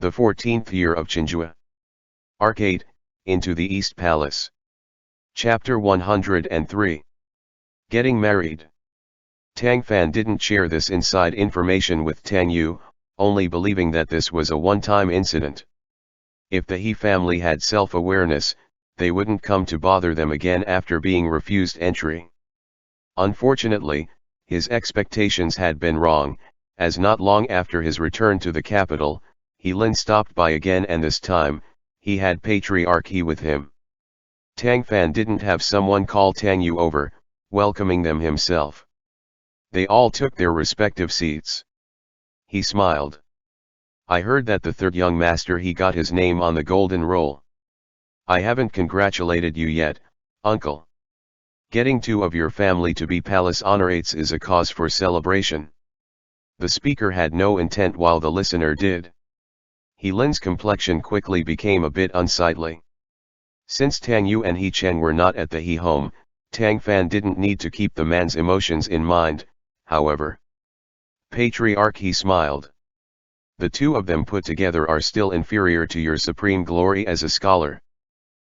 The 14th year of Chenghua. Arc 8, Into the East Palace. Chapter 103. Getting Married. Tang Fan didn't share this inside information with Tang Yu, only believing that this was a one-time incident. If the He family had self-awareness, they wouldn't come to bother them again after being refused entry. Unfortunately, his expectations had been wrong, as not long after his return to the capital, He Lin stopped by again, and this time, he had Patriarch He with him. Tang Fan didn't have someone call Tang Yu over, welcoming them himself. They all took their respective seats. He smiled. I heard that the third young master he got his name on the golden roll. I haven't congratulated you yet, uncle. Getting two of your family to be palace honorates is a cause for celebration. The speaker had no intent while the listener did. He Lin's complexion quickly became a bit unsightly. Since Tang Yu and He Chen were not at the He home, Tang Fan didn't need to keep the man's emotions in mind, however. Patriarch He smiled. The two of them put together are still inferior to your supreme glory as a scholar.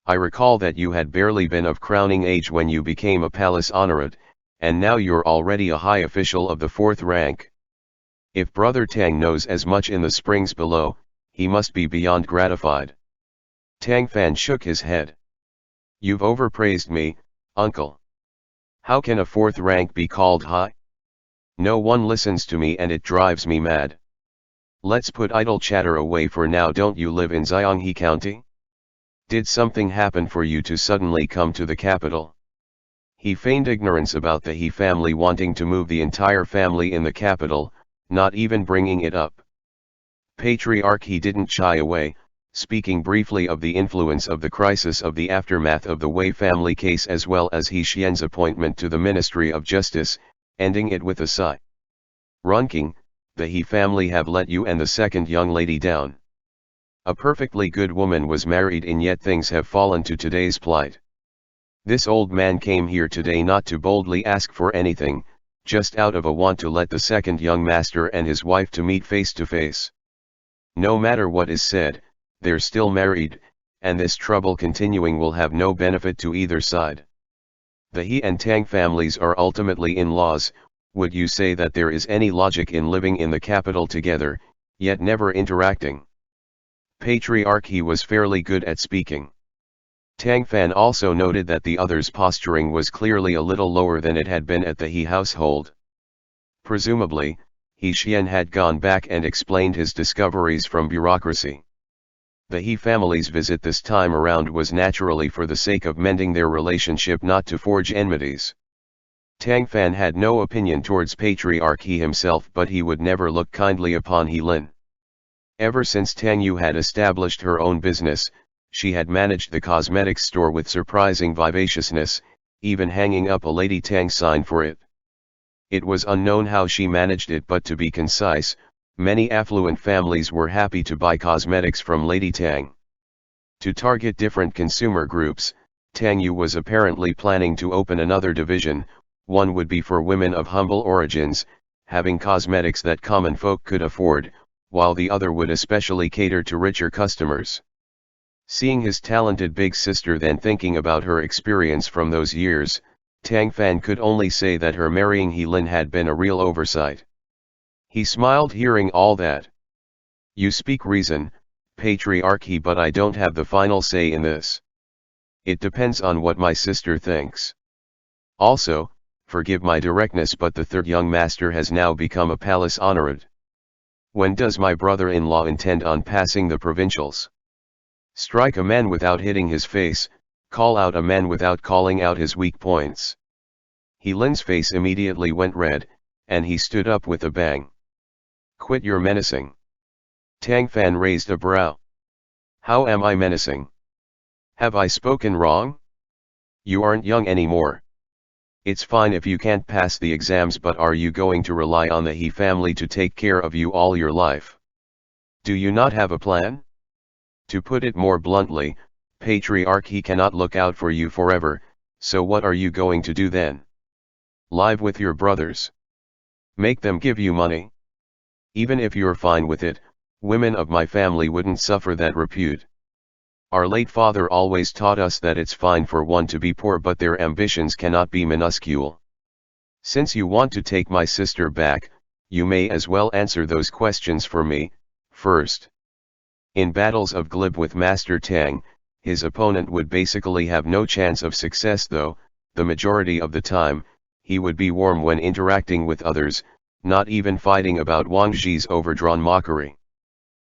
I recall that you had barely been of crowning age when you became a palace honorate, and now you're already a high official of the 4th rank. If Brother Tang knows as much in the springs below, he must be beyond gratified. Tang Fan shook his head. You've overpraised me, uncle. How can a 4th rank be called high? No one listens to me and it drives me mad. Let's put idle chatter away for now. Don't you live in Xianghe County? Did something happen for you to suddenly come to the capital? He feigned ignorance about the He family wanting to move the entire family in the capital, not even bringing it up. Patriarch He didn't shy away, speaking briefly of the influence of the crisis of the aftermath of the Wei family case as well as He Xian's appointment to the Ministry of Justice, ending it with a sigh. Runking, the He family have let you and the second young lady down. A perfectly good woman was married in, yet things have fallen to today's plight. This old man came here today not to boldly ask for anything, just out of a want to let the second young master and his wife to meet face to face. No matter what is said, they're still married, and this trouble continuing will have no benefit to either side. The He and Tang families are ultimately in-laws. Would you say that there is any logic in living in the capital together, yet never interacting? Patriarch He was fairly good at speaking. Tang Fan also noted that the other's posturing was clearly a little lower than it had been at the He household. Presumably, He Xian had gone back and explained his discoveries from bureaucracy. The He family's visit this time around was naturally for the sake of mending their relationship, not to forge enmities. Tang Fan had no opinion towards Patriarch He himself, but he would never look kindly upon He Lin. Ever since Tang Yu had established her own business, she had managed the cosmetics store with surprising vivaciousness, even hanging up a Lady Tang sign for it. It was unknown how she managed it, but to be concise, many affluent families were happy to buy cosmetics from Lady Tang. To target different consumer groups, Tang Yu was apparently planning to open another division. One would be for women of humble origins, having cosmetics that common folk could afford, while the other would especially cater to richer customers. Seeing his talented big sister, then thinking about her experience from those years, Tang Fan could only say that her marrying He Lin had been a real oversight. He smiled hearing all that. You speak reason, Patriarch He, but I don't have the final say in this. It depends on what my sister thinks. Also, forgive my directness, but the third young master has now become a palace honorate. When does my brother-in-law intend on passing the provincials? Strike a man without hitting his face, call out a man without calling out his weak points. He Lin's face immediately went red, and he stood up with a bang. Quit your menacing. Tang Fan raised a brow. How am I menacing? Have I spoken wrong? You aren't young anymore. It's fine if you can't pass the exams, but are you going to rely on the He family to take care of you all your life? Do you not have a plan? To put it more bluntly, Patriarch He cannot look out for you forever, so what are you going to do then? Live with your brothers? Make them give you money? Even if you're fine with it, Women of my family wouldn't suffer that repute. Our late father always taught us that it's fine for one to be poor, but their ambitions cannot be minuscule. Since you want to take my sister back, you may as well answer those questions for me, first. In battles of glib with Master Tang, his opponent would basically have no chance of success, though, the majority of the time, he would be warm when interacting with others, not even fighting about Wang Zhi's overdrawn mockery.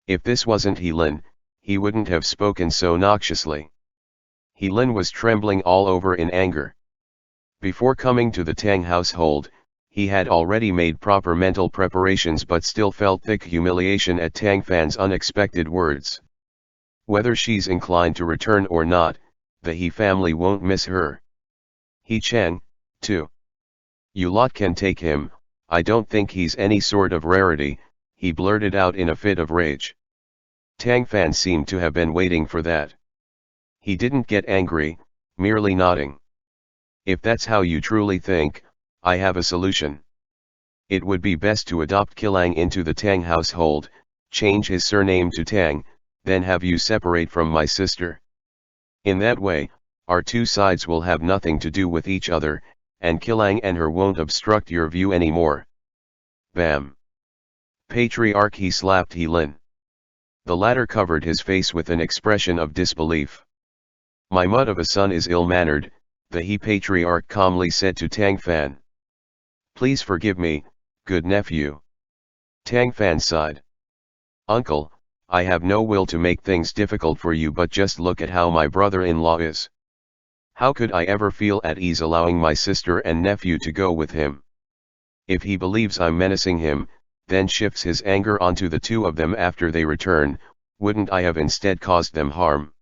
If this wasn't He Lin, he wouldn't have spoken so noxiously. He Lin was trembling all over in anger. Before coming to the Tang household, he had already made proper mental preparations, but still felt thick humiliation at Tang Fan's unexpected words. Whether she's inclined to return or not, the He family won't miss her. He Cheng, too. You lot can take him, I don't think he's any sort of rarity, he blurted out in a fit of rage. Tang Fan seemed to have been waiting for that. He didn't get angry, merely nodding. If that's how you truly think, I have a solution. It would be best to adopt Qilang into the Tang household, change his surname to Tang, then have you separate from my sister. In that way, our two sides will have nothing to do with each other, and Qilang and her won't obstruct your view anymore. Bam! Patriarch He slapped He Lin. The latter covered his face with an expression of disbelief. My mud of a son is ill-mannered, the He patriarch calmly said to Tang Fan. Please forgive me, good nephew. Tang Fan sighed. Uncle, I have no will to make things difficult for you, but just look at how my brother-in-law is. How could I ever feel at ease allowing my sister and nephew to go with him? If he believes I'm menacing him, then shifts his anger onto the two of them after they return, wouldn't I have instead caused them harm?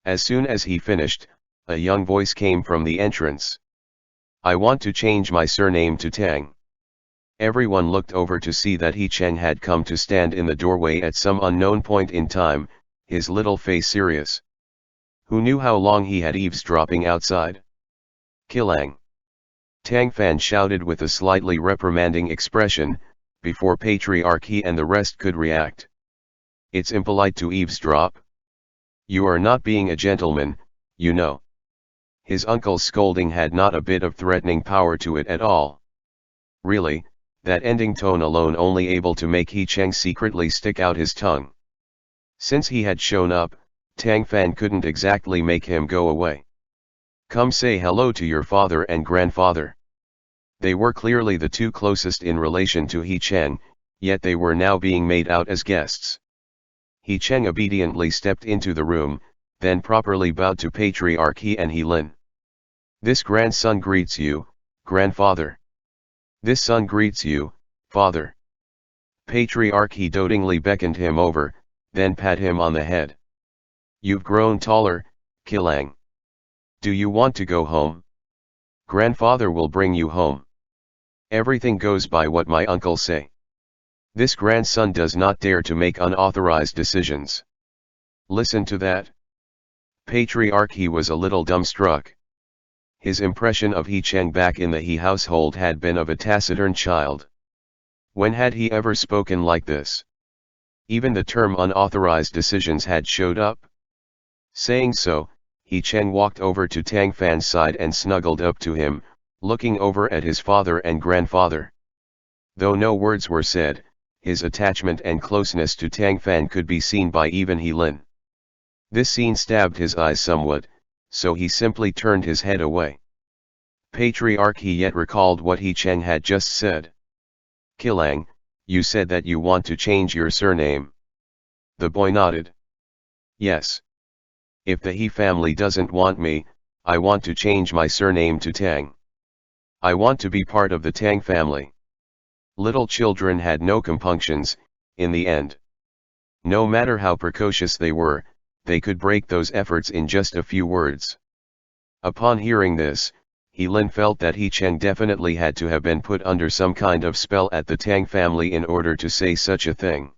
As soon as he finished, a young voice came from the entrance. I want to change my surname to Tang. Everyone looked over to see that He Cheng had come to stand in the doorway at some unknown point in time, his little face serious. Who knew how long he had eavesdropping outside? Qilang! Tang Fan shouted with a slightly reprimanding expression, before Patriarch He and the rest could react. It's impolite to eavesdrop. You are not being a gentleman, you know. His uncle's scolding had not a bit of threatening power to it at all. Really, that ending tone alone only able to make He Cheng secretly stick out his tongue. Since he had shown up, Tang Fan couldn't exactly make him go away. Come say hello to your father and grandfather. They were clearly the two closest in relation to He Cheng, yet they were now being made out as guests. He Cheng obediently stepped into the room, then properly bowed to Patriarch He and He Lin. This grandson greets you, grandfather. This son greets you, father. Patriarch He dotingly beckoned him over, then pat him on the head. You've grown taller, Qilang. Do you want to go home? Grandfather will bring you home. Everything goes by what my uncle say. This grandson does not dare to make unauthorized decisions. Listen to that. Patriarch He was a little dumbstruck. His impression of He Cheng back in the He household had been of a taciturn child. When had he ever spoken like this? Even the term unauthorized decisions had showed up. Saying so, He Cheng walked over to Tang Fan's side and snuggled up to him, looking over at his father and grandfather. Though no words were said, his attachment and closeness to Tang Fan could be seen by even He Lin. This scene stabbed his eyes somewhat, so he simply turned his head away. Patriarch He yet recalled what He Cheng had just said. Qilang, you said that you want to change your surname. The boy nodded. Yes. If the He family doesn't want me, I want to change my surname to Tang. I want to be part of the Tang family. Little children had no compunctions, in the end. No matter how precocious they were, they could break those efforts in just a few words. Upon hearing this, He Lin felt that He Cheng definitely had to have been put under some kind of spell at the Tang family in order to say such a thing.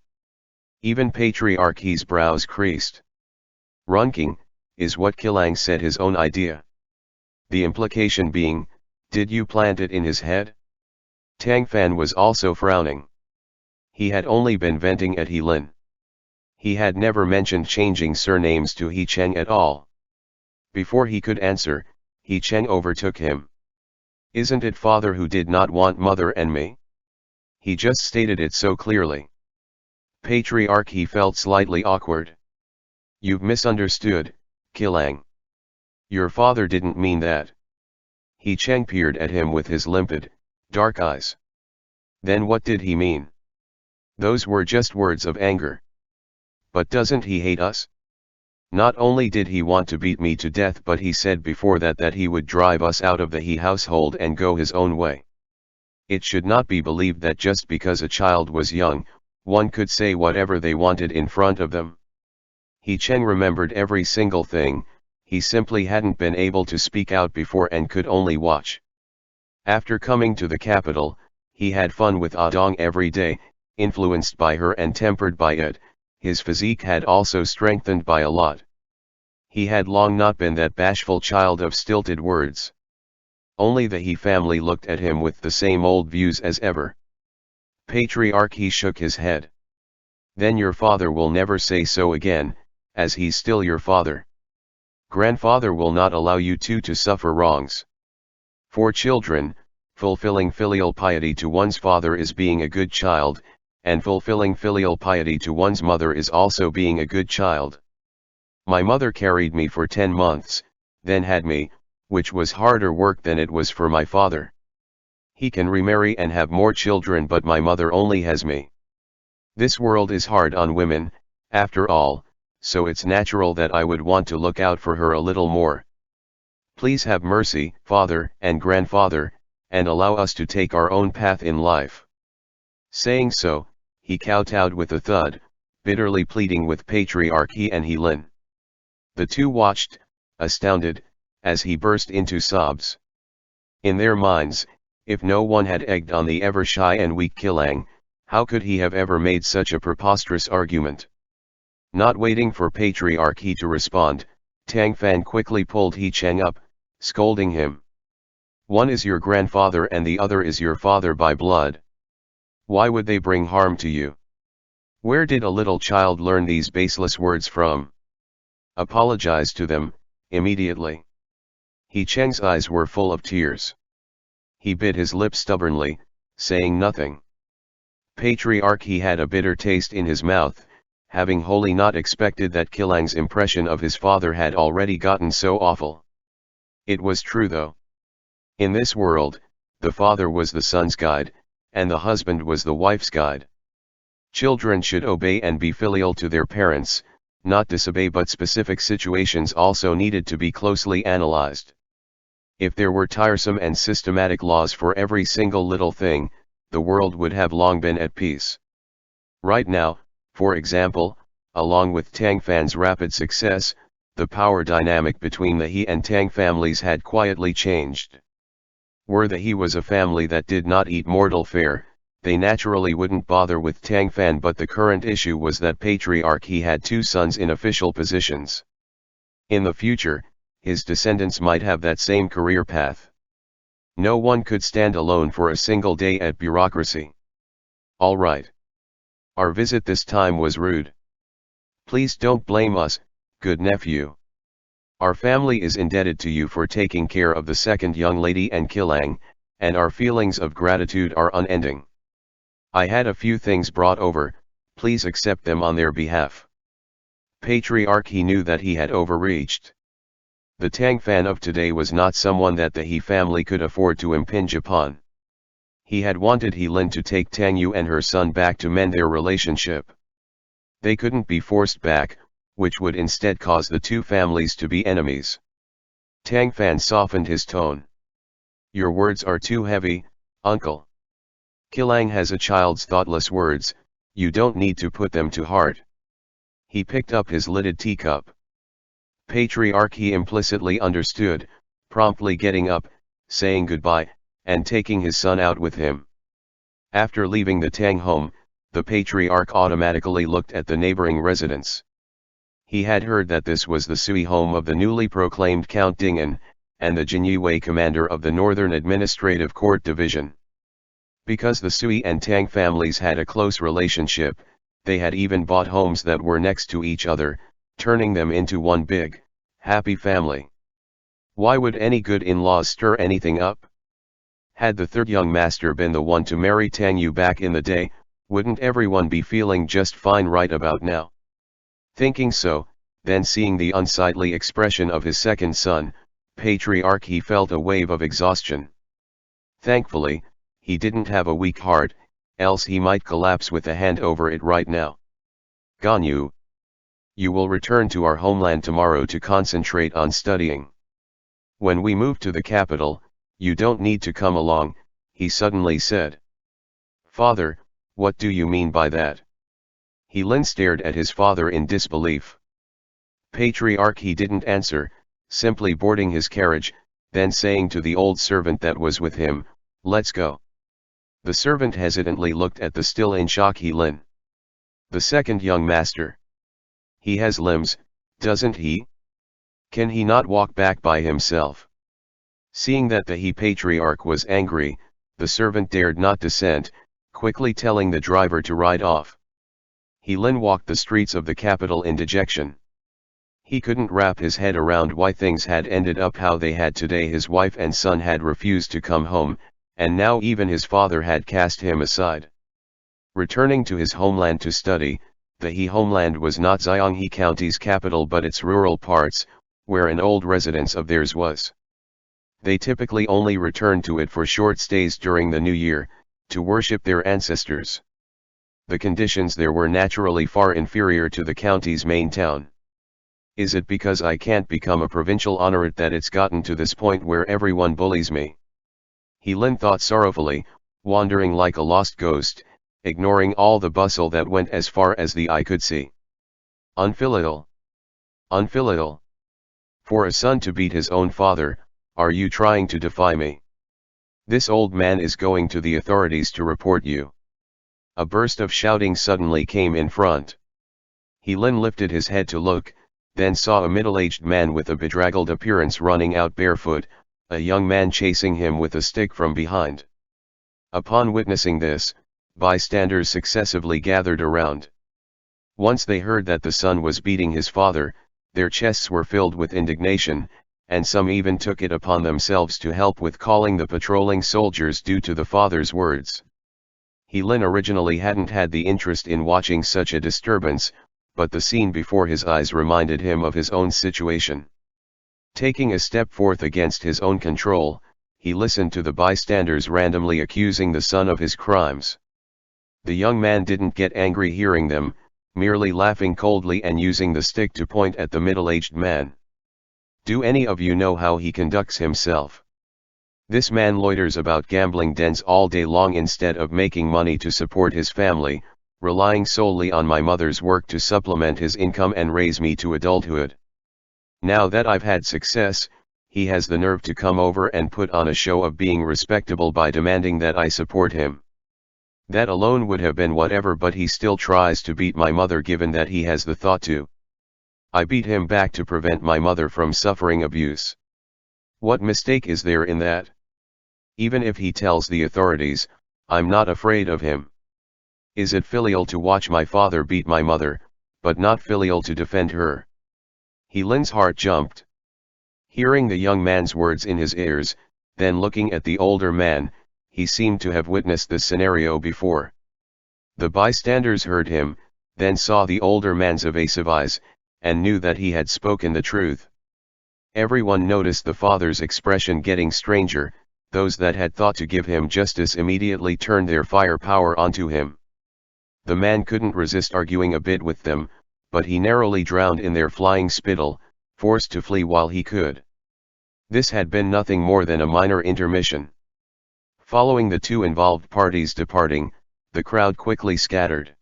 Even Patriarch He's brows creased. Runking, is what Qilang said his own idea. The implication being, did you plant it in his head? Tang Fan was also frowning. He had only been venting at He Lin. He had never mentioned changing surnames to He Cheng at all. Before he could answer, He Cheng overtook him. Isn't it father who did not want mother and me? He just stated it so clearly. Patriarch He felt slightly awkward. You've misunderstood, Kilang. Your father didn't mean that. He Cheng peered at him with his limpid, dark eyes. Then what did he mean? Those were just words of anger. But doesn't he hate us? Not only did he want to beat me to death, but he said before that he would drive us out of the He household and go his own way. It should not be believed that just because a child was young, one could say whatever they wanted in front of them. He Cheng remembered every single thing, he simply hadn't been able to speak out before and could only watch. After coming to the capital, he had fun with Adong every day, influenced by her and tempered by it. His physique had also strengthened by a lot. He had long not been that bashful child of stilted words. Only the He family looked at him with the same old views as ever. Patriarch He shook his head. Then your father will never say so again, as he's still your father. Grandfather will not allow you two to suffer wrongs. For children, fulfilling filial piety to one's father is being a good child, and fulfilling filial piety to one's mother is also being a good child. My mother carried me for 10 months, then had me, which was harder work than it was for my father. He can remarry and have more children, but my mother only has me. This world is hard on women, after all, so it's natural that I would want to look out for her a little more. Please have mercy, father and grandfather, and allow us to take our own path in life. Saying so, he kowtowed with a thud, bitterly pleading with Patriarch He and He Lin. The two watched, astounded, as he burst into sobs. In their minds, if no one had egged on the ever-shy and weak Kilang, how could he have ever made such a preposterous argument? Not waiting for Patriarch He to respond, Tang Fan quickly pulled He Cheng up, scolding him. One is your grandfather and the other is your father by blood. Why would they bring harm to you? Where did a little child learn these baseless words from? Apologize to them, immediately. He Cheng's eyes were full of tears. He bit his lip stubbornly, saying nothing. Patriarch He had a bitter taste in his mouth, having wholly not expected that Kilang's impression of his father had already gotten so awful. It was true though. In this world, the father was the son's guide, and the husband was the wife's guide. Children should obey and be filial to their parents, not disobey, but specific situations also needed to be closely analyzed. If there were tiresome and systematic laws for every single little thing, the world would have long been at peace. Right now, for example, along with Tang Fan's rapid success, the power dynamic between the He and Tang families had quietly changed. Were the He was a family that did not eat mortal fare, they naturally wouldn't bother with Tang Fan, but the current issue was that Patriarch He had two sons in official positions. In the future, his descendants might have that same career path. No one could stand alone for a single day at bureaucracy. All right. Our visit this time was rude. Please don't blame us, good nephew. Our family is indebted to you for taking care of the second young lady and Kilang, and our feelings of gratitude are unending. I had a few things brought over, please accept them on their behalf. Patriarch He knew that he had overreached. The Tang Fan of today was not someone that the He family could afford to impinge upon. He had wanted He Lin to take Tang Yu and her son back to mend their relationship. They couldn't be forced back, which would instead cause the two families to be enemies. Tang Fan softened his tone. Your words are too heavy, uncle. Kilang has a child's thoughtless words, you don't need to put them to heart. He picked up his lidded teacup. Patriarch He implicitly understood, promptly getting up, saying goodbye, and taking his son out with him. After leaving the Tang home, the Patriarch automatically looked at the neighboring residence. He had heard that this was the Sui home of the newly proclaimed Count Dingen, and the Jinyue commander of the Northern Administrative Court Division. Because the Sui and Tang families had a close relationship, They had even bought homes that were next to each other, turning them into one big, happy family. Why would any good in-laws stir anything up? Had the third young master been the one to marry Tang Yu back in the day, wouldn't everyone be feeling just fine right about now? Thinking so, then seeing the unsightly expression of his second son, Patriarch, he felt a wave of exhaustion. Thankfully, he didn't have a weak heart, else he might collapse with a hand over it right now. Ganyu, you will return to our homeland tomorrow to concentrate on studying. When we move to the capital, you don't need to come along, he suddenly said. Father, what do you mean by that? He Lin stared at his father in disbelief. Patriarch, he didn't answer, simply boarding his carriage, then saying to the old servant that was with him, let's go. The servant hesitantly looked at the still in shock He Lin. The second young master. He has limbs, doesn't he? Can he not walk back by himself? Seeing that the He Patriarch was angry, the servant dared not dissent, quickly telling the driver to ride off. He Lin walked the streets of the capital in dejection. He couldn't wrap his head around why things had ended up how they had today. His wife and son had refused to come home, and now even his father had cast him aside. Returning to his homeland to study, the He homeland was not Xianghe County's capital but its rural parts, where an old residence of theirs was. They typically only returned to it for short stays during the new year, to worship their ancestors. The conditions there were naturally far inferior to the county's main town. Is it because I can't become a provincial honorate that it's gotten to this point where everyone bullies me? He Lin thought sorrowfully, wandering like a lost ghost, ignoring all the bustle that went as far as the eye could see. Unfilial. Unfilial. For a son to beat his own father, are you trying to defy me? This old man is going to the authorities to report you. A burst of shouting suddenly came in front. He Lin lifted his head to look, then saw a middle-aged man with a bedraggled appearance running out barefoot, a young man chasing him with a stick from behind. Upon witnessing this, bystanders successively gathered around. Once they heard that the son was beating his father, their chests were filled with indignation, and some even took it upon themselves to help with calling the patrolling soldiers due to the father's words. He Lin originally hadn't had the interest in watching such a disturbance, but the scene before his eyes reminded him of his own situation. Taking a step forth against his own control, he listened to the bystanders randomly accusing the son of his crimes. The young man didn't get angry hearing them, merely laughing coldly and using the stick to point at the middle-aged man. Do any of you know how he conducts himself? This man loiters about gambling dens all day long instead of making money to support his family, relying solely on my mother's work to supplement his income and raise me to adulthood. Now that I've had success, he has the nerve to come over and put on a show of being respectable by demanding that I support him. That alone would have been whatever, but he still tries to beat my mother given that he has the thought to. I beat him back to prevent my mother from suffering abuse. What mistake is there in that? Even if he tells the authorities, I'm not afraid of him. Is it filial to watch my father beat my mother, but not filial to defend her? He Lin's heart jumped. Hearing the young man's words in his ears, then looking at the older man, he seemed to have witnessed this scenario before. The bystanders heard him, then saw the older man's evasive eyes, and knew that he had spoken the truth. Everyone noticed the father's expression getting stranger. Those that had thought to give him justice immediately turned their firepower onto him. The man couldn't resist arguing a bit with them, but he narrowly drowned in their flying spittle, forced to flee while he could. This had been nothing more than a minor intermission. Following the two involved parties departing, the crowd quickly scattered.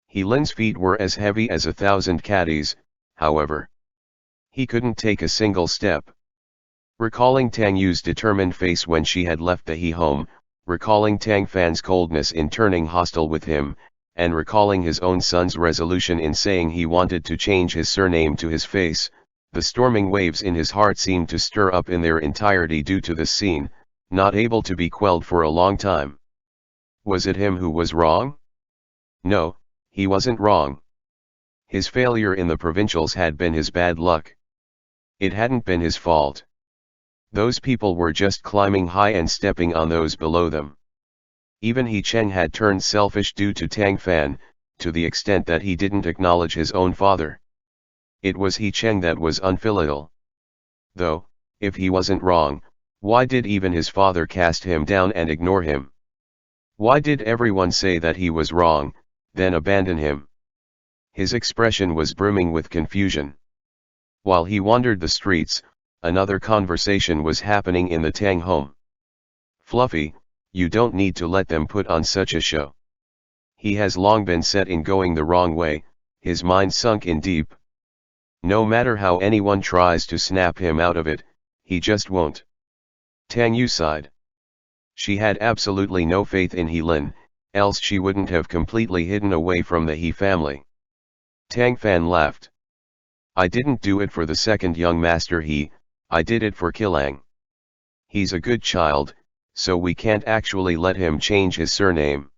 He Lin's feet were as heavy as 1,000 caddies, however. He couldn't take a single step. Recalling Tang Yu's determined face when she had left the He home, recalling Tang Fan's coldness in turning hostile with him, and recalling his own son's resolution in saying he wanted to change his surname to his face, the storming waves in his heart seemed to stir up in their entirety due to this scene, not able to be quelled for a long time. Was it him who was wrong? No, He wasn't wrong. His failure in the provincials had been his bad luck. It hadn't been his fault. Those people were just climbing high and stepping on those below them. Even He Cheng had turned selfish due to Tang Fan, to the extent that he didn't acknowledge his own father. It was He Cheng that was unfilial. Though, if he wasn't wrong, why did even his father cast him down and ignore him? Why did everyone say that he was wrong, then abandon him? His expression was brimming with confusion. While he wandered the streets, another conversation was happening in the Tang home. "Fluffy, you don't need to let them put on such a show. He has long been set in going the wrong way, his mind sunk in deep. No matter how anyone tries to snap him out of it, he just won't." Tang Yu sighed. She had absolutely no faith in He Lin, else she wouldn't have completely hidden away from the He family. Tang Fan laughed. "I didn't do it for the second young master I did it for Kilang. He's a good child, so we can't actually let him change his surname.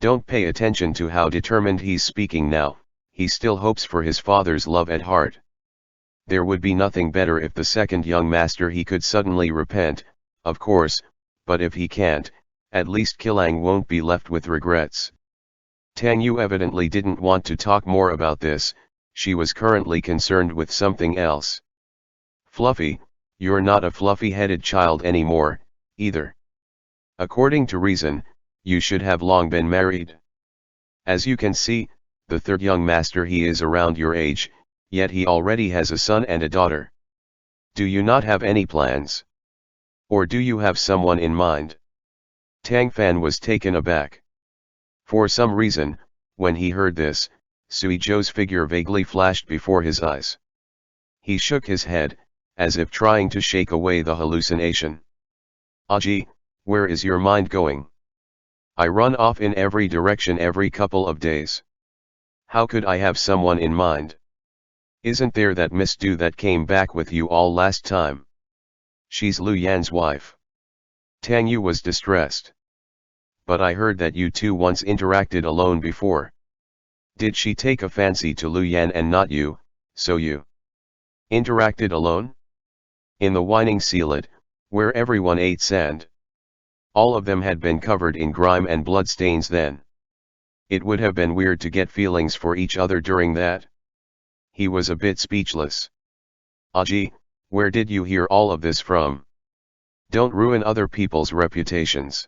Don't pay attention to how determined he's speaking now, he still hopes for his father's love at heart. There would be nothing better if the second young master he could suddenly repent, of course, but if he can't, at least Kilang won't be left with regrets." Tang Yu evidently didn't want to talk more about this, she was currently concerned with something else. "Fluffy, you're not a fluffy-headed child anymore, either. According to reason, you should have long been married. As you can see, the third young master he is around your age, yet he already has a son and a daughter. Do you not have any plans? Or do you have someone in mind?" Tang Fan was taken aback. For some reason, when he heard this, Sui Zhou's figure vaguely flashed before his eyes. He shook his head, as if trying to shake away the hallucination. "Aji, where is your mind going? I run off in every direction every couple of days. How could I have someone in mind? Isn't there that Miss Du that came back with you all last time? She's Lu Yan's wife." Tang Yu was distressed. "But I heard that you two once interacted alone before. Did she take a fancy to Lu Yan and not you, so you interacted alone? In the whining sealet, where everyone ate sand. All of them had been covered in grime and bloodstains then. It would have been weird to get feelings for each other during that." He was a bit speechless. "Aji, where did you hear all of this from? Don't ruin other people's reputations.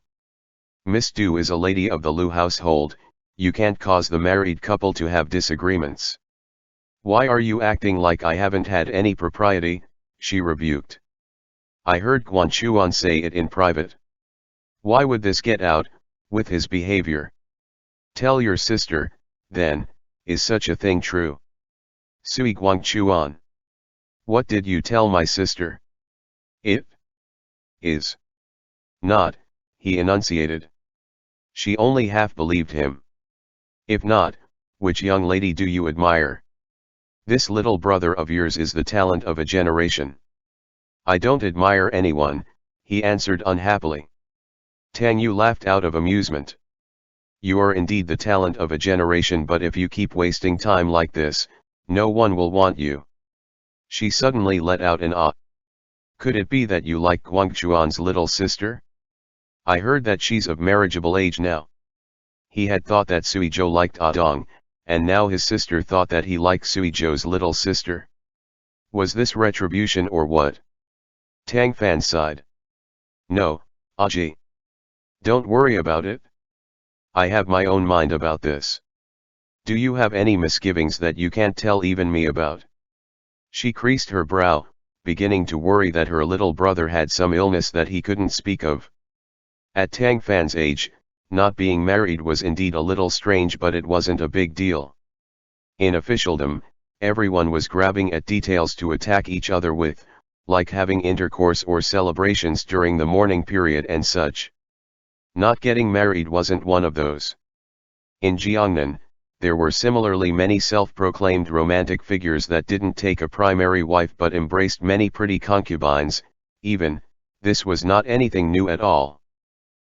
Miss Du is a lady of the Lu household, you can't cause the married couple to have disagreements." "Why are you acting like I haven't had any propriety?" she rebuked. "I heard Guan Chuan say it in private. Why would this get out, with his behavior? Tell your sister, then, is such a thing true?" "Sui Guang Chuan. What did you tell my sister?" "It is not," he enunciated. She only half believed him. "If not, which young lady do you admire?" "This little brother of yours is the talent of a generation." "I don't admire anyone," he answered unhappily. Tang Yu laughed out of amusement. "You are indeed the talent of a generation, but if you keep wasting time like this, no one will want you." She suddenly let out an ah. "Could it be that you like Guangchuan's little sister? I heard that she's of marriageable age now." He had thought that Sui Zhou liked Ah Dong, and now his sister thought that he liked Sui Zhou's little sister. Was this retribution or what? Tang Fan sighed. "No, Aji. Don't worry about it. I have my own mind about this. Do you have any misgivings that you can't tell even me about?" She creased her brow, beginning to worry that her little brother had some illness that he couldn't speak of. At Tang Fan's age, not being married was indeed a little strange, but it wasn't a big deal. In officialdom, everyone was grabbing at details to attack each other with, like having intercourse or celebrations during the mourning period and such. Not getting married wasn't one of those. In Jiangnan, there were similarly many self-proclaimed romantic figures that didn't take a primary wife but embraced many pretty concubines. Even, this was not anything new at all.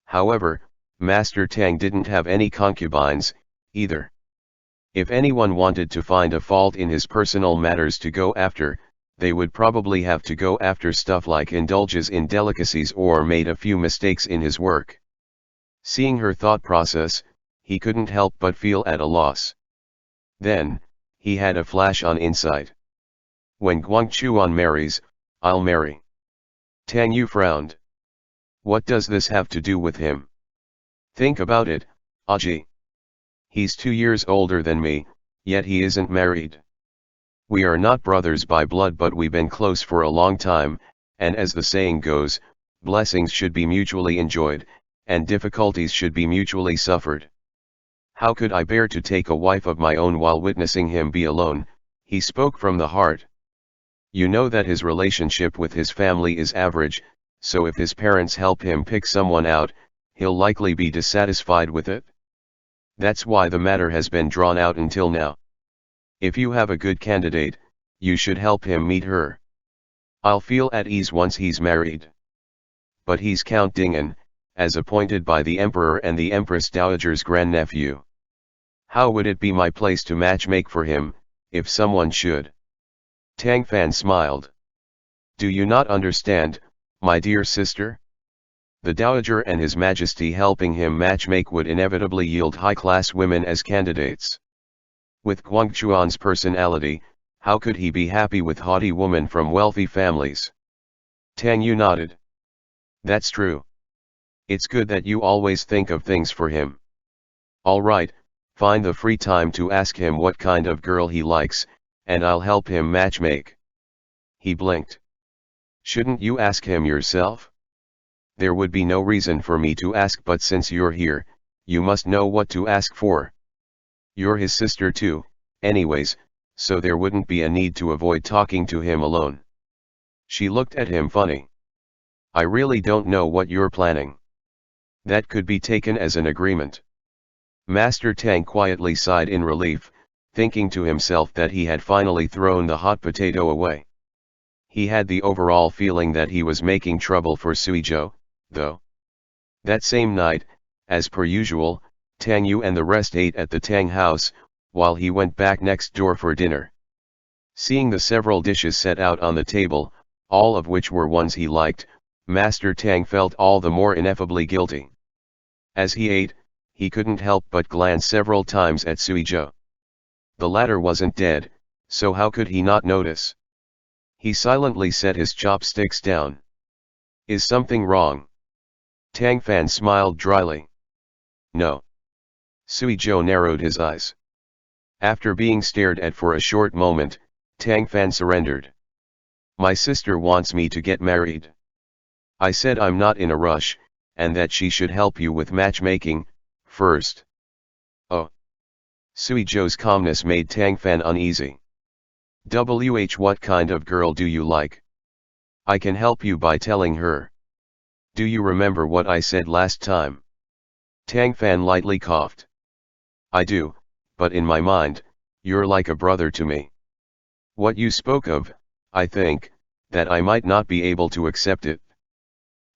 However, Master Tang didn't have any concubines, either. If anyone wanted to find a fault in his personal matters to go after, they would probably have to go after stuff like indulges in delicacies or made a few mistakes in his work. Seeing her thought process, he couldn't help but feel at a loss. Then, he had a flash on insight. When Guangchuan marries, I'll marry. Tang Yu frowned. What does this have to do with him? Think about it, Aji. He's 2 years older than me, yet he isn't married. We are not brothers by blood, but we've been close for a long time, and as the saying goes, blessings should be mutually enjoyed, and difficulties should be mutually suffered. How could I bear to take a wife of my own while witnessing him be alone? He spoke from the heart. You know that his relationship with his family is average, so if his parents help him pick someone out, he'll likely be dissatisfied with it. That's why the matter has been drawn out until now. If you have a good candidate, you should help him meet her. I'll feel at ease once he's married. But he's Count Dingen, as appointed by the Emperor and the Empress Dowager's grandnephew. How would it be my place to matchmake for him, if someone should? Tang Fan smiled. Do you not understand, my dear sister? The Dowager and His Majesty helping him matchmake would inevitably yield high-class women as candidates. With Guangchuan's personality, how could he be happy with haughty women from wealthy families? Tang Yu nodded. That's true. It's good that you always think of things for him. All right, find the free time to ask him what kind of girl he likes, and I'll help him matchmake. He blinked. Shouldn't you ask him yourself? There would be no reason for me to ask, but since you're here, you must know what to ask for. You're his sister too, anyways, so there wouldn't be a need to avoid talking to him alone. She looked at him funny. I really don't know what you're planning. That could be taken as an agreement. Master Tang quietly sighed in relief, thinking to himself that he had finally thrown the hot potato away. He had the overall feeling that he was making trouble for Suizhou, though. That same night, as per usual, Tang Yu and the rest ate at the Tang house, while he went back next door for dinner. Seeing the several dishes set out on the table, all of which were ones he liked, Master Tang felt all the more ineffably guilty. As he ate, he couldn't help but glance several times at Suizhou. The latter wasn't dead, so how could he not notice? He silently set his chopsticks down. Is something wrong? Tang Fan smiled dryly. No. Suizhou narrowed his eyes. After being stared at for a short moment, Tang Fan surrendered. My sister wants me to get married. I said I'm not in a rush, and that she should help you with matchmaking, first. Oh. Suizhou's calmness made Tang Fan uneasy. What kind of girl do you like? I can help you by telling her. Do you remember what I said last time? Tang Fan lightly coughed. I do, but in my mind, you're like a brother to me. What you spoke of, I think, that I might not be able to accept it.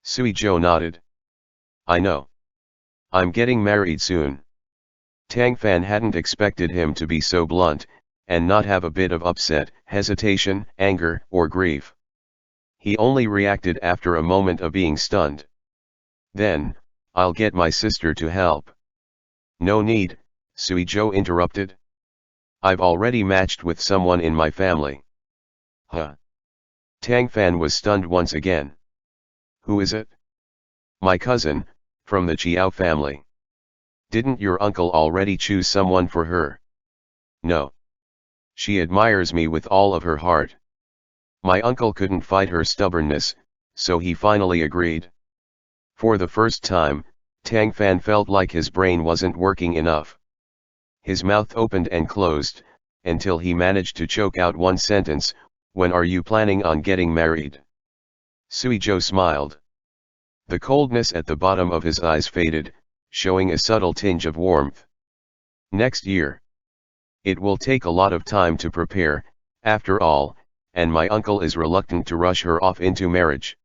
Suizhou nodded. I know. I'm getting married soon. Tang Fan hadn't expected him to be so blunt, and not have a bit of upset, hesitation, anger, or grief. He only reacted after a moment of being stunned. Then, I'll get my sister to help. No need, Suizhou interrupted. I've already matched with someone in my family. Huh? Tang Fan was stunned once again. Who is it? My cousin, from the Chiao family. Didn't your uncle already choose someone for her? No. She admires me with all of her heart. My uncle couldn't fight her stubbornness, so he finally agreed. For the first time, Tang Fan felt like his brain wasn't working enough. His mouth opened and closed, until he managed to choke out one sentence, when are you planning on getting married? Suizhou smiled. The coldness at the bottom of his eyes faded, showing a subtle tinge of warmth. Next year. It will take a lot of time to prepare, after all, and my uncle is reluctant to rush her off into marriage.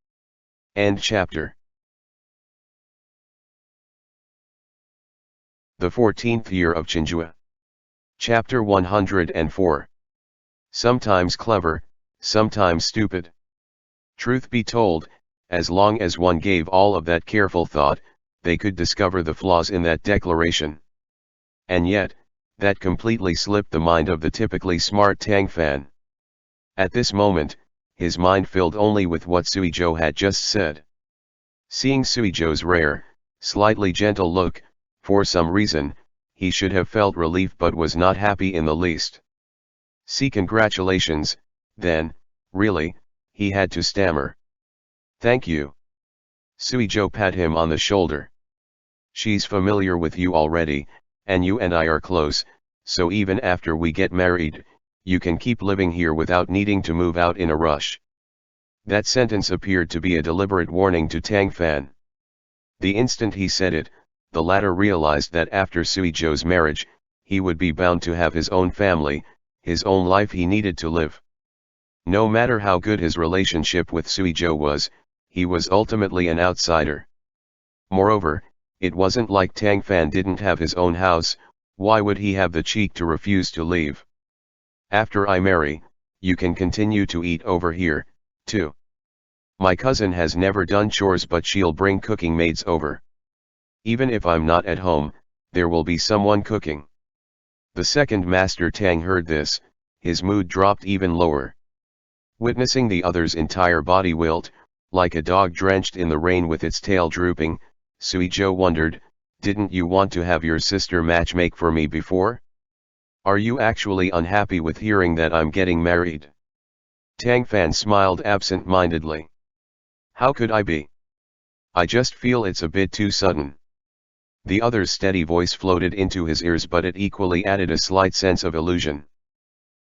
End chapter. The 14th year of Chenghua. Chapter 104. Sometimes clever, sometimes stupid. Truth be told, as long as one gave all of that careful thought, they could discover the flaws in that declaration. And yet, that completely slipped the mind of the typically smart Tang Fan. At this moment, his mind filled only with what Suizhou had just said. Seeing Suizhou's rare, slightly gentle look, for some reason, he should have felt relief but was not happy in the least. "See, congratulations," then, really, he had to stammer. "Thank you." Suizhou pat him on the shoulder. "She's familiar with you already, and you and I are close, so even after we get married, you can keep living here without needing to move out in a rush." That sentence appeared to be a deliberate warning to Tang Fan. The instant he said it, the latter realized that after Suizhou's marriage, he would be bound to have his own family, his own life he needed to live. No matter how good his relationship with Suizhou was, he was ultimately an outsider. Moreover, it wasn't like Tang Fan didn't have his own house. Why would he have the cheek to refuse to leave? "After I marry, you can continue to eat over here, too. My cousin has never done chores, but she'll bring cooking maids over. Even if I'm not at home, there will be someone cooking." The second Master Tang heard this, his mood dropped even lower. Witnessing the other's entire body wilt, like a dog drenched in the rain with its tail drooping, Suizhou wondered, "Didn't you want to have your sister matchmake for me before? Are you actually unhappy with hearing that I'm getting married?" Tang Fan smiled absent-mindedly. "How could I be? I just feel it's a bit too sudden." The other's steady voice floated into his ears, but it equally added a slight sense of illusion.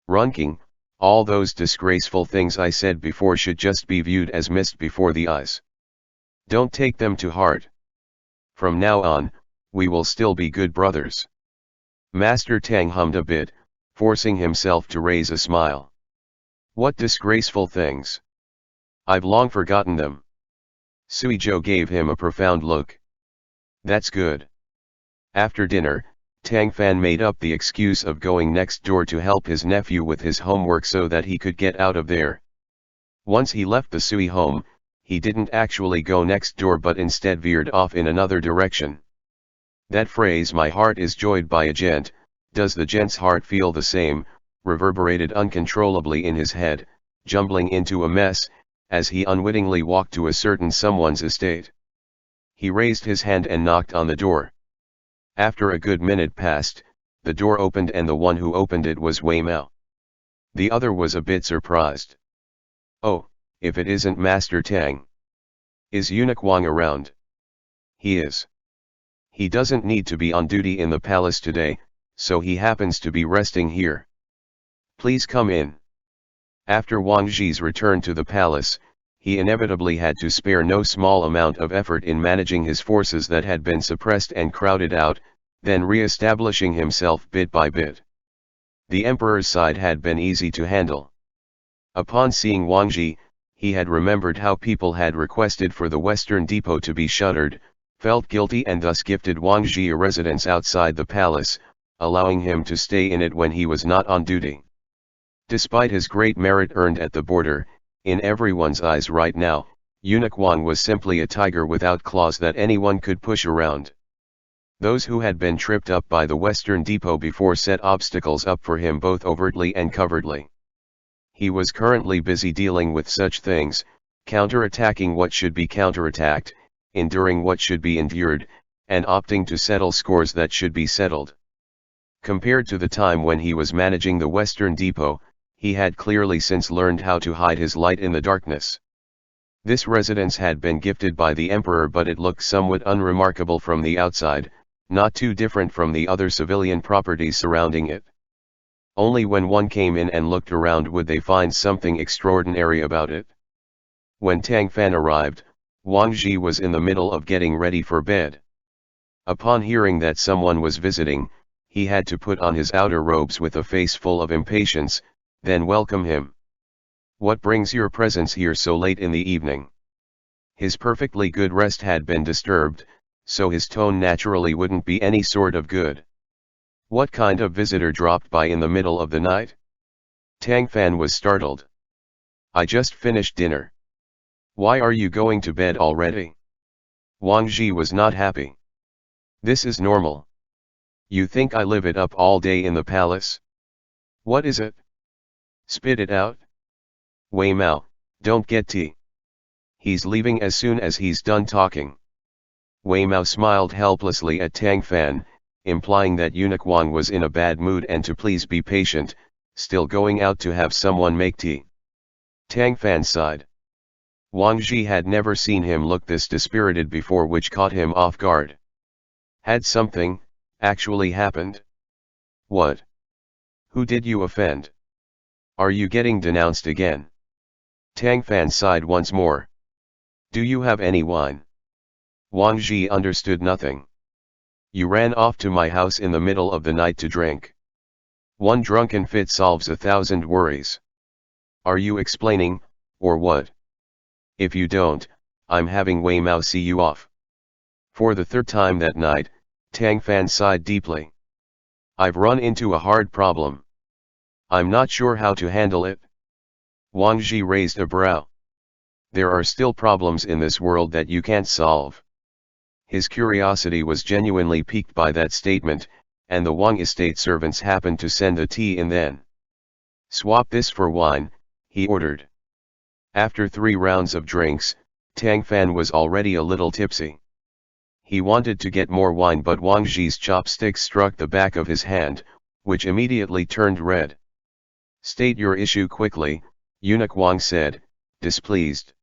"Runking, all those disgraceful things I said before should just be viewed as mist before the eyes. Don't take them to heart. From now on, we will still be good brothers." Master Tang hummed a bit, forcing himself to raise a smile. "What disgraceful things? I've long forgotten them." Suizhou gave him a profound look. "That's good." After dinner, Tang Fan made up the excuse of going next door to help his nephew with his homework so that he could get out of there. Once he left the Sui home, he didn't actually go next door but instead veered off in another direction. That phrase, "my heart is joyed by a gent, does the gent's heart feel the same?" reverberated uncontrollably in his head, jumbling into a mess, as he unwittingly walked to a certain someone's estate. He raised his hand and knocked on the door. After a good minute passed, the door opened and the one who opened it was Wei Mao. The other was a bit surprised. "Oh, if it isn't Master Tang. Is Eunuch Wang around?" "He is. He doesn't need to be on duty in the palace today, so he happens to be resting here. Please come in." After Wang Zhi's return to the palace, he inevitably had to spare no small amount of effort in managing his forces that had been suppressed and crowded out, then re-establishing himself bit by bit. The emperor's side had been easy to handle. Upon seeing Wang Zhi, he had remembered how people had requested for the Western Depot to be shuttered, felt guilty and thus gifted Wang Zhi a residence outside the palace, allowing him to stay in it when he was not on duty. Despite his great merit earned at the border, in everyone's eyes right now, Eunuch Wang was simply a tiger without claws that anyone could push around. Those who had been tripped up by the Western Depot before set obstacles up for him both overtly and covertly. He was currently busy dealing with such things, counter-attacking what should be counter-attacked, enduring what should be endured, and opting to settle scores that should be settled. Compared to the time when he was managing the Western Depot, he had clearly since learned how to hide his light in the darkness. This residence had been gifted by the emperor, but it looked somewhat unremarkable from the outside, not too different from the other civilian properties surrounding it. Only when one came in and looked around would they find something extraordinary about it. When Tang Fan arrived, Wang Zhi was in the middle of getting ready for bed. Upon hearing that someone was visiting, he had to put on his outer robes with a face full of impatience, then welcome him. "What brings your presence here so late in the evening?" His perfectly good rest had been disturbed, so his tone naturally wouldn't be any sort of good. What kind of visitor dropped by in the middle of the night? Tang Fan was startled. I just finished dinner. Why are you going to bed already? Wang Ji was not happy. This is normal. You think I live it up all day in the palace? What is it? Spit it out. Wei Mao, don't get tea. He's leaving as soon as he's done talking. Wei Mao smiled helplessly at Tang Fan, implying that Eunuch Wang was in a bad mood and to please be patient, still going out to have someone make tea. Tang Fan sighed. Wang Ji had never seen him look this dispirited before, which caught him off guard. Had something actually happened? What? Who did you offend? Are you getting denounced again? Tang Fan sighed once more. Do you have any wine? Wang Ji understood nothing. You ran off to my house in the middle of the night to drink. One drunken fit solves 1,000 worries. Are you explaining, or what? If you don't, I'm having Wei Mao see you off. For the third time that night, Tang Fan sighed deeply. I've run into a hard problem. I'm not sure how to handle it. Wang Ji raised a brow. There are still problems in this world that you can't solve. His curiosity was genuinely piqued by that statement, and the Wang estate servants happened to send the tea in then. Swap this for wine, he ordered. After 3 rounds of drinks, Tang Fan was already a little tipsy. He wanted to get more wine, but Wang Ji's chopsticks struck the back of his hand, which immediately turned red. State your issue quickly, Eunuch Wang said, displeased.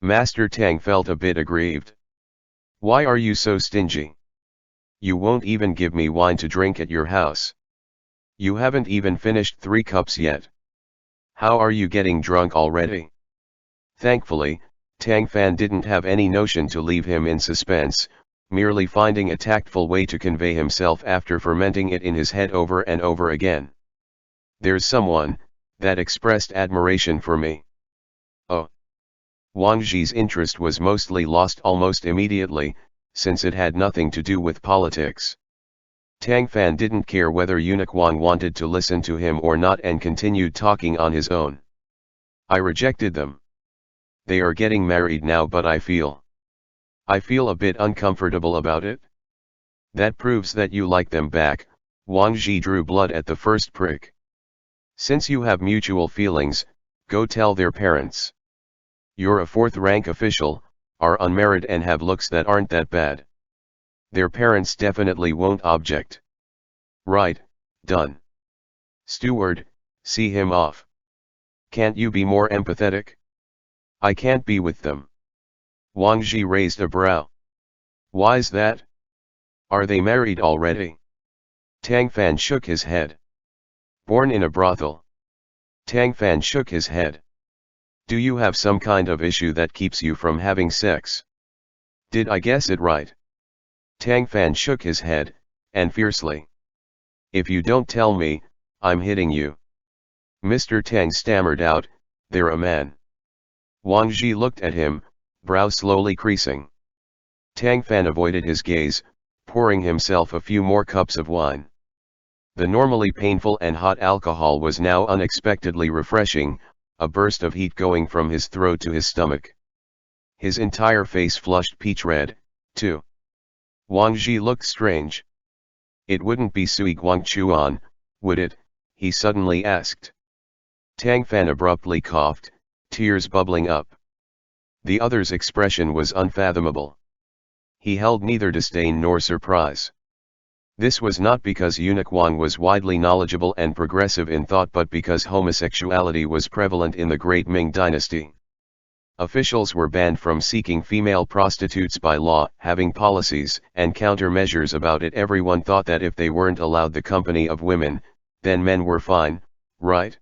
Master Tang felt a bit aggrieved. Why are you so stingy? You won't even give me wine to drink at your house. You haven't even finished 3 cups yet. How are you getting drunk already? Thankfully, Tang Fan didn't have any notion to leave him in suspense, merely finding a tactful way to convey himself after fermenting it in his head over and over again. There's someone that expressed admiration for me. Oh. Wang Ji's interest was mostly lost almost immediately, since it had nothing to do with politics. Tang Fan didn't care whether Eunuch Wang wanted to listen to him or not and continued talking on his own. I rejected them. They are getting married now, but I feel a bit uncomfortable about it. That proves that you like them back. Wang Ji drew blood at the first prick. Since you have mutual feelings, go tell their parents. You're a 4th-rank official, are unmarried and have looks that aren't that bad. Their parents definitely won't object. Right, done. Steward, see him off. Can't you be more empathetic? I can't be with them. Wang Ji raised a brow. Why's that? Are they married already? Tang Fan shook his head. Born in a brothel. Tang Fan shook his head. Do you have some kind of issue that keeps you from having sex? Did I guess it right? Tang Fan shook his head, and fiercely. If you don't tell me, I'm hitting you. Mr. Tang stammered out, they're a man. Wang Ji looked at him, brow slowly creasing. Tang Fan avoided his gaze, pouring himself a few more cups of wine. The normally painful and hot alcohol was now unexpectedly refreshing, a burst of heat going from his throat to his stomach. His entire face flushed peach red, too. Wang Ji looked strange. It wouldn't be Sui Guangchuan, would it? He suddenly asked. Tang Fan abruptly coughed, tears bubbling up. The other's expression was unfathomable. He held neither disdain nor surprise. This was not because Eunuch Wang was widely knowledgeable and progressive in thought, but because homosexuality was prevalent in the Great Ming Dynasty. Officials were banned from seeking female prostitutes by law, having policies and countermeasures about it. Everyone thought that if they weren't allowed the company of women, then men were fine, right?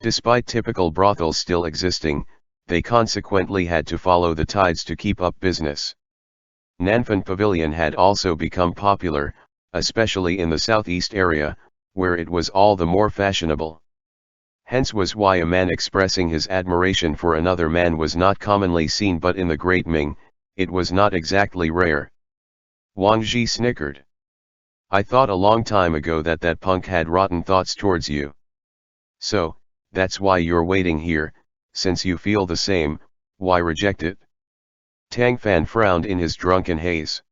Despite typical brothels still existing, they consequently had to follow the tides to keep up business. Nanfan Pavilion had also become popular, especially in the southeast area, where it was all the more fashionable. Hence was why a man expressing his admiration for another man was not commonly seen, but in the Great Ming, it was not exactly rare. Wang Ji snickered. I thought a long time ago that that punk had rotten thoughts towards you. So, that's why you're waiting here, since you feel the same, why reject it? Tang Fan frowned in his drunken haze.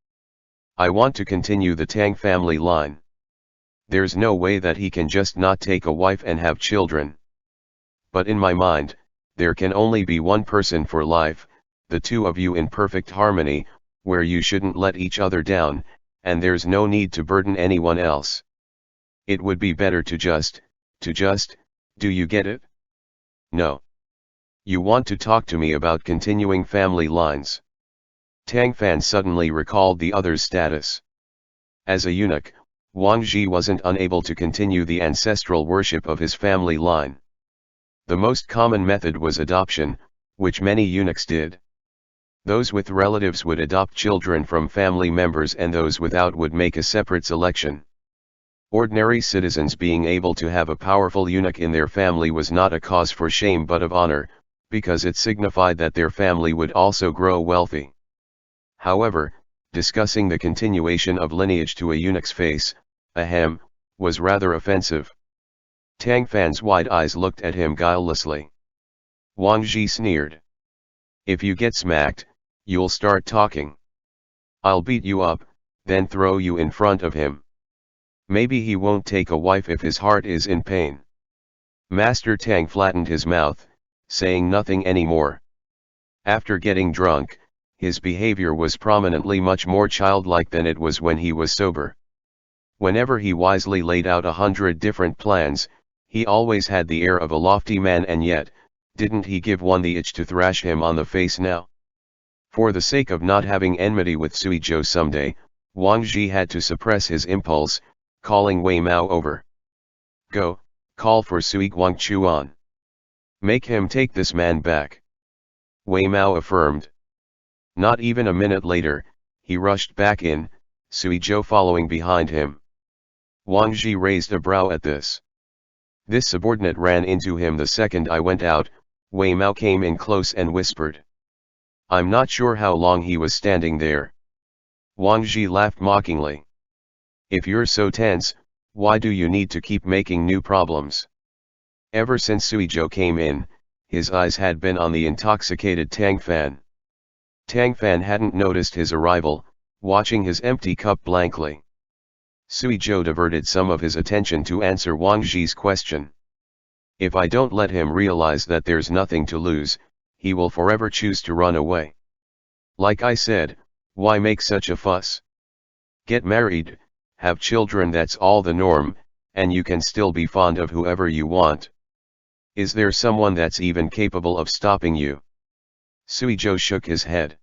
I want to continue the Tang family line. There's no way that he can just not take a wife and have children. But in my mind, there can only be one person for life, the two of you in perfect harmony, where you shouldn't let each other down, and there's no need to burden anyone else. It would be better to just, do you get it? No. You want to talk to me about continuing family lines. Tang Fan suddenly recalled the other's status. As a eunuch, Wang Zhi wasn't unable to continue the ancestral worship of his family line. The most common method was adoption, which many eunuchs did. Those with relatives would adopt children from family members and those without would make a separate selection. Ordinary citizens being able to have a powerful eunuch in their family was not a cause for shame but of honor, because it signified that their family would also grow wealthy. However, discussing the continuation of lineage to a eunuch's face, ahem, was rather offensive. Tang Fan's wide eyes looked at him guilelessly. Wang Zhi sneered. If you get smacked, you'll start talking. I'll beat you up, then throw you in front of him. Maybe he won't take a wife if his heart is in pain. Master Tang flattened his mouth, saying nothing anymore. After getting drunk, his behavior was prominently much more childlike than it was when he was sober. Whenever he wisely laid out 100 different plans, he always had the air of a lofty man, and yet, didn't he give one the itch to thrash him on the face now? For the sake of not having enmity with Sui Zhou someday, Wang Zhi had to suppress his impulse, calling Wei Mao over. Go, call for Sui Guangchuan. Make him take this man back. Wei Mao affirmed. Not even a minute later, he rushed back in, Sui Zhou following behind him. Wang Zhi raised a brow at this. This subordinate ran into him the second I went out. Wei Mao came in close and whispered. I'm not sure how long he was standing there. Wang Zhi laughed mockingly. If you're so tense, why do you need to keep making new problems? Ever since Sui Zhou came in, his eyes had been on the intoxicated Tang Fan. Tang Fan hadn't noticed his arrival, watching his empty cup blankly. Sui Zhou diverted some of his attention to answer Wang Zhi's question. If I don't let him realize that there's nothing to lose, he will forever choose to run away. Like I said, why make such a fuss? Get married, have children, that's all the norm, and you can still be fond of whoever you want. Is there someone that's even capable of stopping you? Sui Zhou shook his head.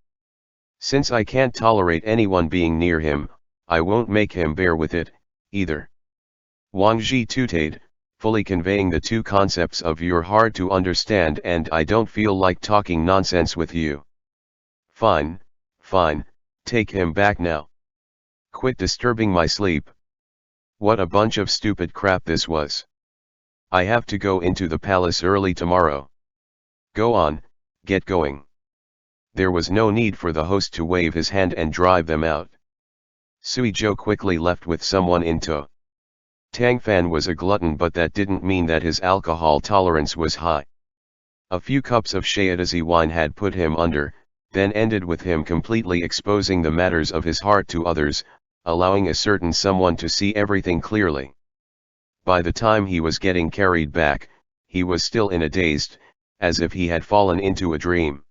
Since I can't tolerate anyone being near him, I won't make him bear with it, either. Wang Zhi tooted, fully conveying the two concepts of you're hard to understand and I don't feel like talking nonsense with you. Fine, take him back now. Quit disturbing my sleep. What a bunch of stupid crap this was. I have to go into the palace early tomorrow. Go on, get going. There was no need for the host to wave his hand and drive them out. Sui Zhou quickly left with someone in tow. Tang Fan was a glutton, but that didn't mean that his alcohol tolerance was high. A few cups of Shiatase wine had put him under, then ended with him completely exposing the matters of his heart to others, allowing a certain someone to see everything clearly. By the time he was getting carried back, he was still in a dazed, as if he had fallen into a dream.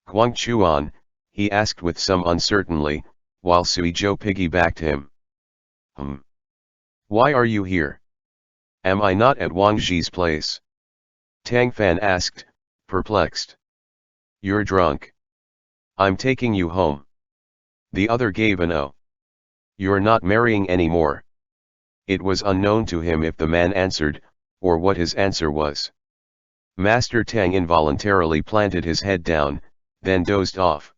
Guangchuan, he asked with some uncertainty, while Sui Zhou piggybacked him. Why are you here? Am I not at Wang Zhi's place? Tang Fan asked, perplexed. You're drunk. I'm taking you home. The other gave an "oh." You're not marrying anymore. It was unknown to him if the man answered, or what his answer was. Master Tang involuntarily planted his head down, then dozed off.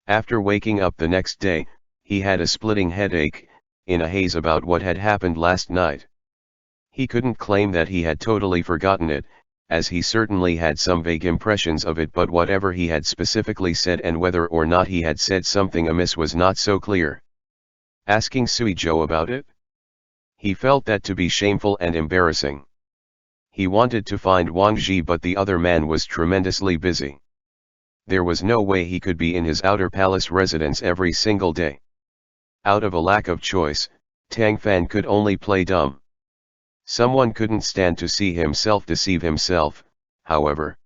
After waking up the next day, he had a splitting headache, in a haze about what had happened last night. He couldn't claim that he had totally forgotten it, as he certainly had some vague impressions of it, but whatever he had specifically said and whether or not he had said something amiss was not so clear. asking Suizhou about it? He felt that to be shameful and embarrassing. He wanted to find Wang Ji, but the other man was tremendously busy. There was no way he could be in his outer palace residence every single day. Out of a lack of choice, Tang Fan could only play dumb. Someone couldn't stand to see him self-deceive himself, however.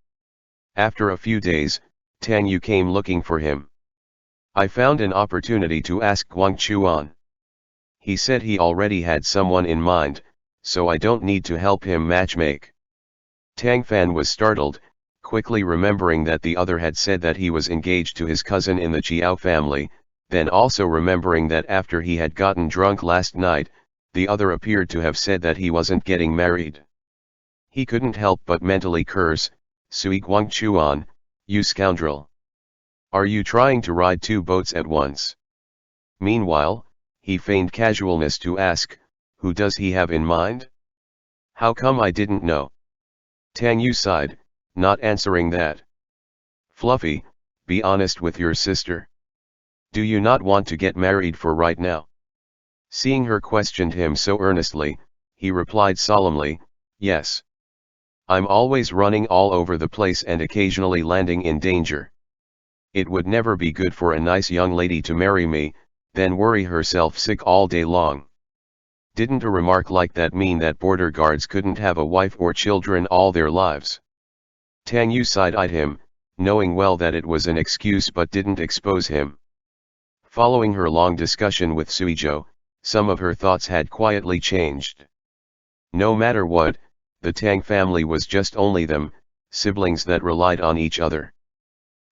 After a few days, Tang Yu came looking for him. I found an opportunity to ask Guang Chuan. He said he already had someone in mind, so I don't need to help him matchmake. Tang Fan was startled, quickly remembering that the other had said that he was engaged to his cousin in the Jiao family, then also remembering that after he had gotten drunk last night, the other appeared to have said that he wasn't getting married. He couldn't help but mentally curse, "Sui Guang Chuan, you scoundrel. Are you trying to ride two boats at once?" Meanwhile, he feigned casualness to ask, "Who does he have in mind? How come I didn't know?" Tang Yu sighed, not answering that. "Fluffy, be honest with your sister. Do you not want to get married for right now?" Seeing her questioned him so earnestly, he replied solemnly, "Yes. I'm always running all over the place and occasionally landing in danger. It would never be good for a nice young lady to marry me, then worry herself sick all day long. Didn't a remark like that mean that border guards couldn't have a wife or children all their lives?" Tang Yu side-eyed him, knowing well that it was an excuse but didn't expose him. Following her long discussion with Suizhou, some of her thoughts had quietly changed. No matter what, the Tang family was just only them, siblings that relied on each other.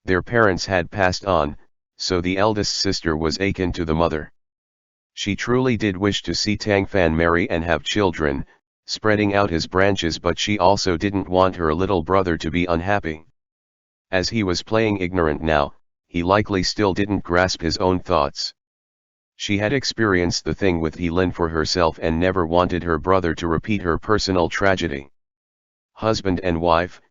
Their parents had passed on, so the eldest sister was akin to the mother. She truly did wish to see Tang Fan marry and have children, spreading out his branches, but she also didn't want her little brother to be unhappy. As he was playing ignorant now, he likely still didn't grasp his own thoughts. She had experienced the thing with He Lin for herself and never wanted her brother to repeat her personal tragedy. Husband and wife,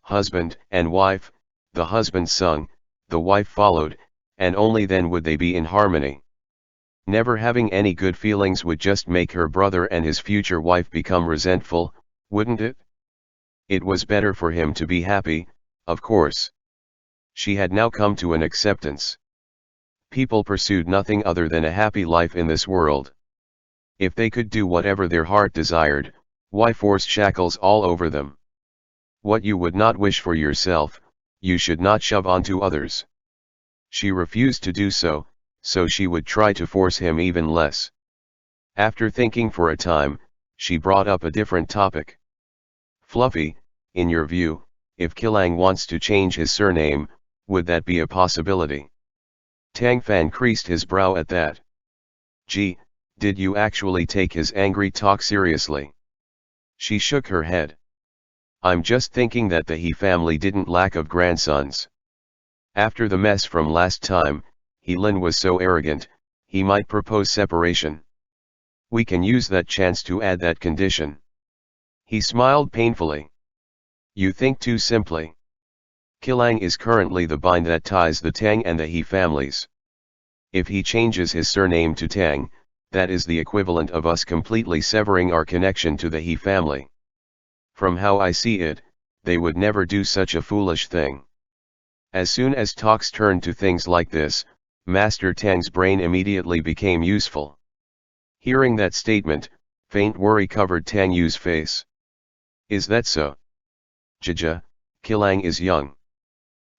the husband sung, the wife followed, and only then would they be in harmony. Never having any good feelings would just make her brother and his future wife become resentful, wouldn't it? It was better for him to be happy, of course. She had now come to an acceptance. People pursued nothing other than a happy life in this world. If they could do whatever their heart desired, why force shackles all over them? What you would not wish for yourself, you should not shove onto others. She refused to do so, so she would try to force him even less. After thinking for a time, she brought up a different topic. "Fluffy, in your view, if Qilang wants to change his surname, would that be a possibility?" Tang Fan creased his brow at that. "Gee, did you actually take his angry talk seriously?" She shook her head. "I'm just thinking that the He family didn't lack of grandsons. After the mess from last time, He Lin was so arrogant, he might propose separation. We can use that chance to add that condition." He smiled painfully. "You think too simply. Qilang is currently the bind that ties the Tang and the He families. If he changes his surname to Tang, that is the equivalent of us completely severing our connection to the He family. From how I see it, they would never do such a foolish thing." As soon as talks turned to things like this, Master Tang's brain immediately became useful. Hearing that statement, faint worry covered Tang Yu's face. "Is that so? Jaja, Qilang is young."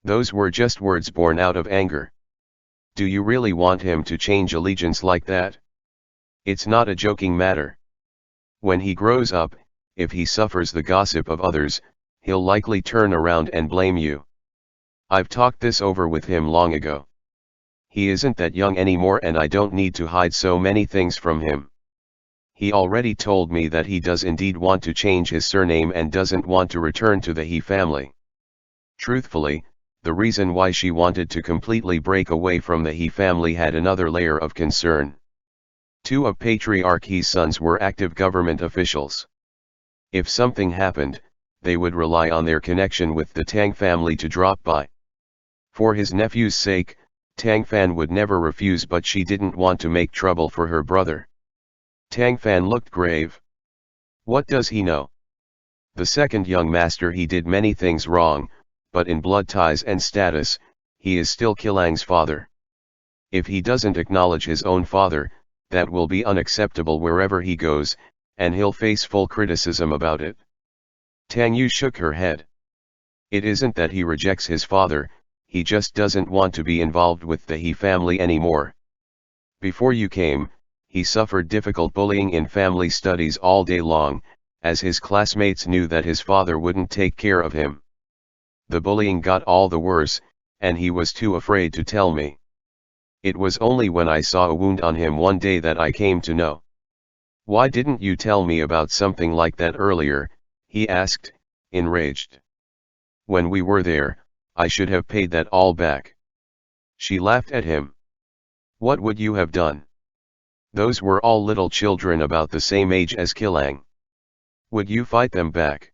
Those were just words born out of anger. "Do you really want him to change allegiance like that? It's not a joking matter. When he grows up, if he suffers the gossip of others, he'll likely turn around and blame you. I've talked this over with him long ago. He isn't that young anymore and I don't need to hide so many things from him. He already told me that he does indeed want to change his surname and doesn't want to return to the He family." Truthfully, the reason why she wanted to completely break away from the He family had another layer of concern. Two of Patriarch He's sons were active government officials. If something happened, they would rely on their connection with the Tang family to drop by. For his nephew's sake, Tang Fan would never refuse, but she didn't want to make trouble for her brother. Tang Fan looked grave. What does he know? The second young master, he did many things wrong, but in blood ties and status, he is still Qilang's father. If he doesn't acknowledge his own father, that will be unacceptable wherever he goes, and he'll face full criticism about it. Tang Yu shook her head. It isn't that he rejects his father, he just doesn't want to be involved with the He family anymore. Before you came, he suffered difficult bullying in family studies all day long, as his classmates knew that his father wouldn't take care of him. The bullying got all the worse, and he was too afraid to tell me. It was only when I saw a wound on him one day that I came to know. Why didn't you tell me about something like that earlier? He asked, enraged. When we were there, I should have paid that all back. She laughed at him. What would you have done? Those were all little children about the same age as Qilang. Would you fight them back?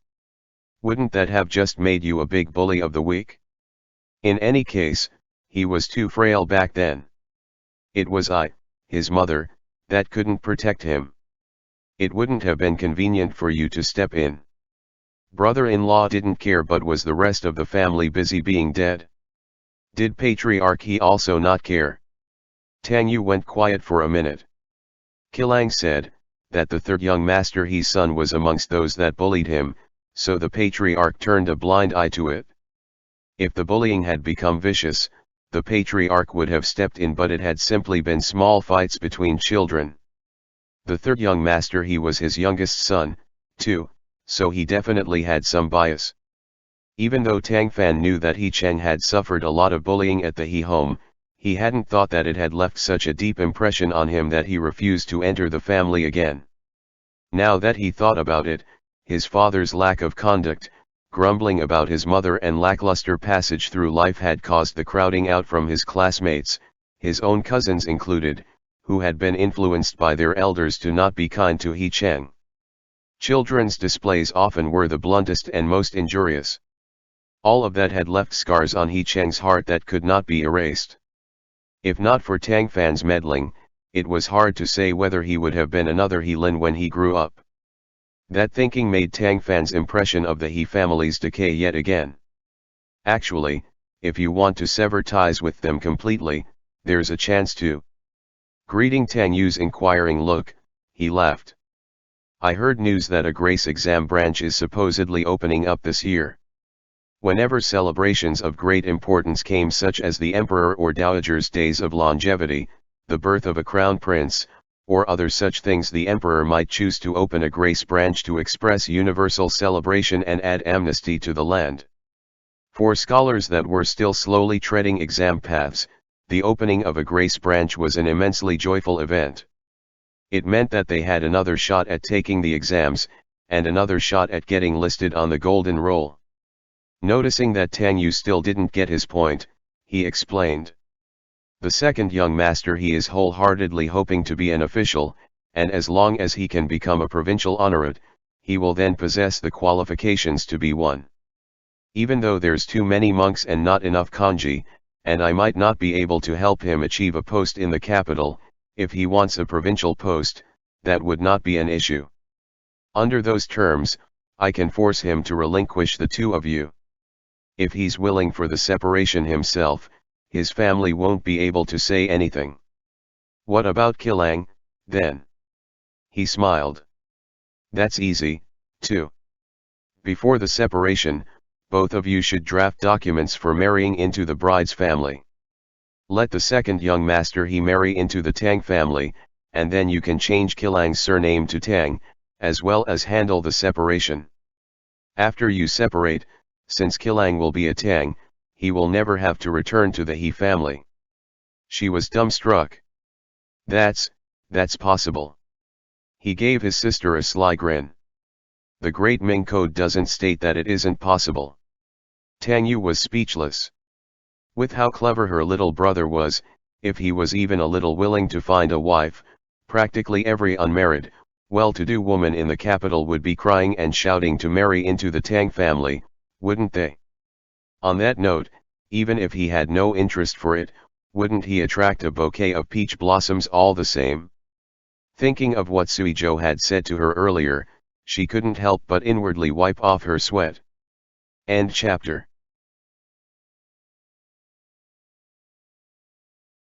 Wouldn't that have just made you a big bully of the week? In any case, he was too frail back then. It was I, his mother, that couldn't protect him. It wouldn't have been convenient for you to step in. Brother-in-law didn't care, but was the rest of the family busy being dead? Did Patriarch he also not care? Tang Yu went quiet for a minute. Qilang said, that the third young master his son was amongst those that bullied him, so the Patriarch turned a blind eye to it. If the bullying had become vicious, the Patriarch would have stepped in, but it had simply been small fights between children. The third young master, he was his youngest son, too, so he definitely had some bias. Even though Tang Fan knew that He Cheng had suffered a lot of bullying at the He home, he hadn't thought that it had left such a deep impression on him that he refused to enter the family again. Now that he thought about it, his father's lack of conduct, grumbling about his mother, and lackluster passage through life had caused the crowding out from his classmates, his own cousins included, who had been influenced by their elders to not be kind to He Cheng. Children's displays often were the bluntest and most injurious. All of that had left scars on He Cheng's heart that could not be erased. If not for Tang Fan's meddling, it was hard to say whether he would have been another He Lin when he grew up. That thinking made Tang Fan's impression of the He families decay yet again. Actually, if you want to sever ties with them completely, there's a chance to. Greeting Tang Yu's inquiring look, he laughed. I heard news that a Grace exam branch is supposedly opening up this year. Whenever celebrations of great importance came, such as the Emperor or Dowager's days of longevity, the birth of a crown prince, or other such things, the Emperor might choose to open a Grace branch to express universal celebration and add amnesty to the land. For scholars that were still slowly treading exam paths, the opening of a Grace branch was an immensely joyful event. It meant that they had another shot at taking the exams, and another shot at getting listed on the Golden Roll. Noticing that Tang Yu still didn't get his point, he explained. The second young master, he is wholeheartedly hoping to be an official, and as long as he can become a provincial honorate, he will then possess the qualifications to be one. Even though there's too many monks and not enough kanji, and I might not be able to help him achieve a post in the capital, if he wants a provincial post, that would not be an issue. Under those terms, I can force him to relinquish the two of you. If he's willing for the separation himself, his family won't be able to say anything. What about Qilang, then? He smiled. That's easy, too. Before the separation, both of you should draft documents for marrying into the bride's family. Let the second young master he marry into the Tang family, and then you can change Qilang's surname to Tang, as well as handle the separation. After you separate, since Qilang will be a Tang, he will never have to return to the He family. She was dumbstruck. That's possible. He gave his sister a sly grin. The Great Ming Code doesn't state that it isn't possible. Tang Yu was speechless. With how clever her little brother was, if he was even a little willing to find a wife, practically every unmarried, well-to-do woman in the capital would be crying and shouting to marry into the Tang family, wouldn't they? On that note, even if he had no interest for it, wouldn't he attract a bouquet of peach blossoms all the same? Thinking of what Suizhou had said to her earlier, she couldn't help but inwardly wipe off her sweat. End chapter.